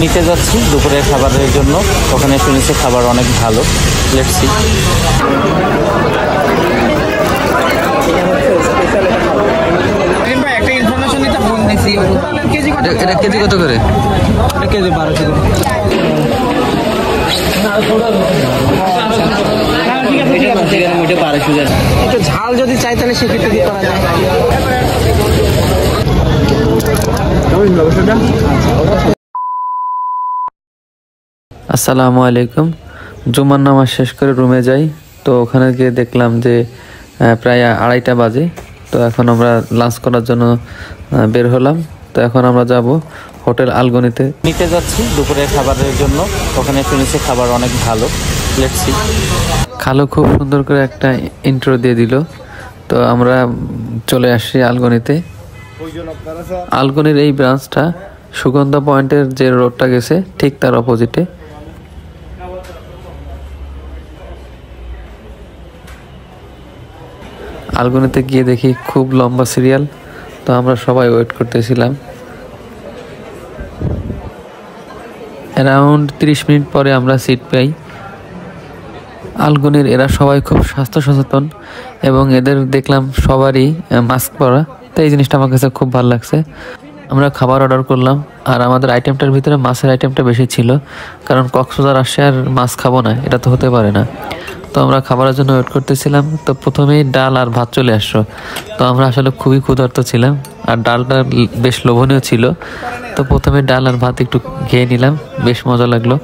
নিতে যাচ্ছি দুপুরের খাবারের জন্য। ওখানে শুনেছি খাবার অনেক ভালো। Let's see. একটা ইনফরমেশন নিতে ফোন দিছি। এটা কেজি কত করে? কেজি 1200 করে। একটু ঝাল যদি চাই তাহলে সেক্ষেত্রে কি করা যায়? আসসালামু আলাইকুম। জুমার নামাজ শেষ করে রুমে যাই, তো ওখানে গিয়ে দেখলাম যে প্রায় 2:30 বাজে। তো এখন আমরা লাঞ্চ করার জন্য বের হলাম। তো এখন আমরা যাব হোটেল আলগনিতে। নিতে যাচ্ছি দুপুরের খাবারের জন্য। ওখানে শুনেছি খাবার অনেক ভালো। Let's see. খালো খুব সুন্দর করে একটা ইন্ট্রো দিয়ে দিল। তো আমরা চলে আসছি আলগনিতে। আলগনির এই ব্রাঞ্চটা সুগন্ধা পয়েন্টের যে রোডটা গেছে ঠিক তার অপোজিটে। আলগনিতে গিয়ে দেখি খুব লম্বা সিরিয়াল। তো আমরা সবাই ওয়েট করতেছিলাম। অ্যারাউন্ড 30 মিনিট পরে আমরা সিট পাই। আলগনির এরা সবাই খুব স্বাস্থ্য সচেতন এবং এদের দেখলাম সবারই মাস্ক পরা। তো এই জিনিসটা আমার কাছে খুব ভালো লাগছে। আমরা খাবার অর্ডার করলাম, আর আমাদের আইটেমটার ভিতরে মাছের আইটেমটা বেশি ছিল, কারণ কক্সবাজার আসছে আর মাছ খাবো না, এটা তো হতে পারে না। তো আমরা খাবারের জন্য ওয়েট করতেছিলাম। তো প্রথমেই ডাল আর ভাত চলে আসলো। তো আমরা আসলে খুবই ক্ষুধার্ত ছিলাম, আর ডালটা বেশ লোভনীয় ছিল। তো প্রথমে ডাল আর ভাত একটু খেয়ে নিলাম, বেশ মজা লাগলো।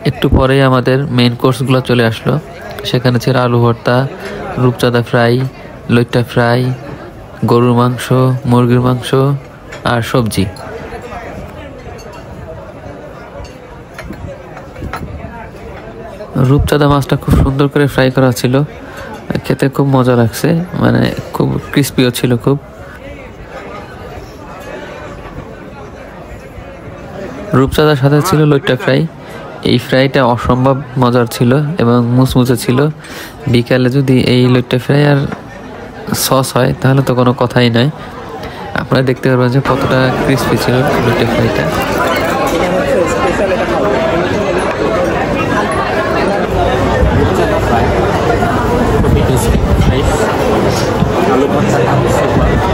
একটু পরেই আমাদের মেইন কোর্সগুলো চলে আসলো। সেখানে ছিল আলু ভর্তা, রূপচাঁদা ফ্রাই, লইট্টা ফ্রাই, গরুর মাংস, মুরগির মাংস আর সবজি। রূপচাঁদা মাছটা খুব সুন্দর করে ফ্রাই করা ছিল, খেতে খুব মজা লাগছে, মানে খুব ক্রিস্পিও ছিল খুব। রূপচাঁদার সাথে ছিল লইট্টা ফ্রাই। এই ফ্রাইটা অসম্ভব মজার ছিল এবং মুচমুচে ছিল। বিকালে যদি এই লইট্টা ফ্রাই আর সস হয় তাহলে তো কোনো কথাই নয়। আপনারা দেখতে পারবেন যে কতটা ক্রিস্পি ছিল লইট্টা ফ্রাইটা।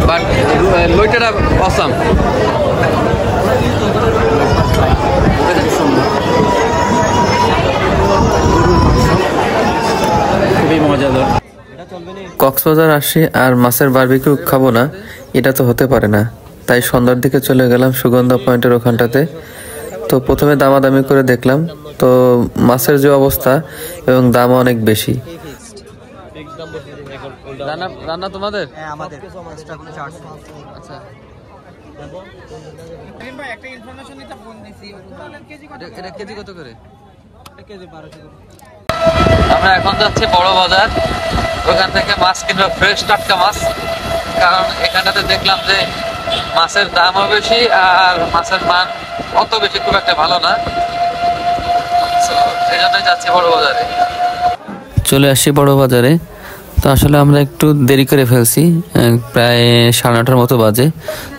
বাট লইট্টাটা অসাম। কক্সবাজার আসি আর মাছের বারবিকিউ খাবো না, এটা তো হতে পারে না। তাই সন্ধ্যার দিকে চলে গেলাম সুগন্ধা পয়েন্টের ওখানটাতে। তো প্রথমে দামাদামি করে দেখলাম, তো মাছের যে অবস্থা এবং দাম অনেক বেশি। রান্না তোমাদের? আচ্ছা, একটা ইনফরমেশন নিতে ফোন দিছি। এটা কেজি কত করে? কেজি 1200 করে। আমরা এখন যাচ্ছি বড় বাজার, ওখান থেকে মাছ কিনবো, ফ্রেশ টাটকা মাছ। কারণ এখানটাতে দেখলাম যে মাছের দামও বেশি আর মাছের মান অত বেশি খুব একটা ভালো না। এই জন্যই যাচ্ছি বড় বাজারে। চলে আসছি বড় বাজারে। তো আসলে আমরা একটু দেরি করে ফেলছি, প্রায় 9:30 মতো বাজে।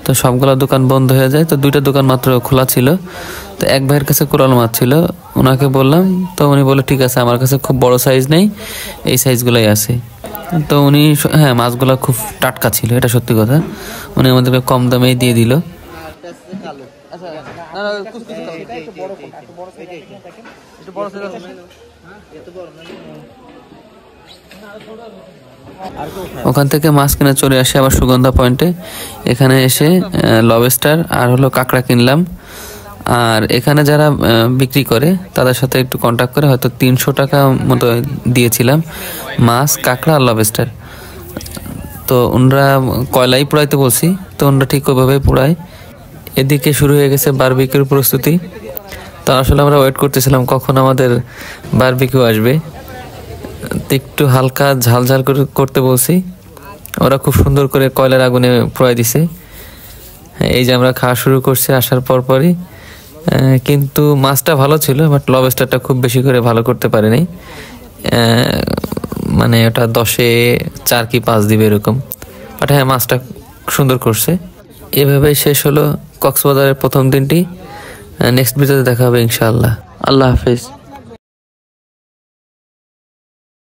তো সবগুলো দোকান বন্ধ হয়ে যায়। তো 2টা দোকান মাত্র খোলা ছিল। তো এক ভাইয়ের কাছে কোরাল মাছ ছিল, ওনাকে বললাম। তো উনি বললো ঠিক আছে, আমার কাছে খুব বড় সাইজ নেই, এই সাইজগুলোই আছে। তো উনি হ্যাঁ, মাছগুলো খুব টাটকা ছিল, এটা সত্যি কথা। উনি আমাদেরকে কম দামেই দিয়ে দিল। ওখান থেকে মাছ কিনে চলে আসে আবার সুগন্ধা পয়েন্টে। এখানে এসে লবস্টার আর হলো কাঁকড়া কিনলাম। আর এখানে যারা বিক্রি করে তাদের সাথে একটু কন্ট্যাক্ট করে হয়তো 300 টাকা মতো দিয়েছিলাম মাছ, কাঁকড়া আর লবস্টার। তো ওনারা কয়লাই পোড়াইতে বলছি, তো ওনারা ঠিক ওইভাবে পোড়ায়। এদিকে শুরু হয়ে গেছে বারবিকিউর প্রস্তুতি। তো আসলে আমরা ওয়েট করতেছিলাম কখন আমাদের বারবিকিউ আসবে। একটু হালকা ঝাল ঝাল করতে বলছি, ওরা খুব সুন্দর করে কয়লার আগুনে পোড়াই দিছে। এই যে আমরা খাওয়া শুরু করছি আসার পরপরই। কিন্তু মাছটা ভালো ছিল, বাট লবস্টারটা খুব বেশি করে ভালো করতে পারেনি। মানে ওটা 10-এ 4 কি 5 দিবে এরকম। বাট হ্যাঁ, মাছটা সুন্দর করছে। এভাবেই শেষ হলো কক্সবাজারের প্রথম দিনটি। নেক্সট ভিডিওতে দেখা হবে ইনশাআল্লাহ। আল্লাহ হাফিজ।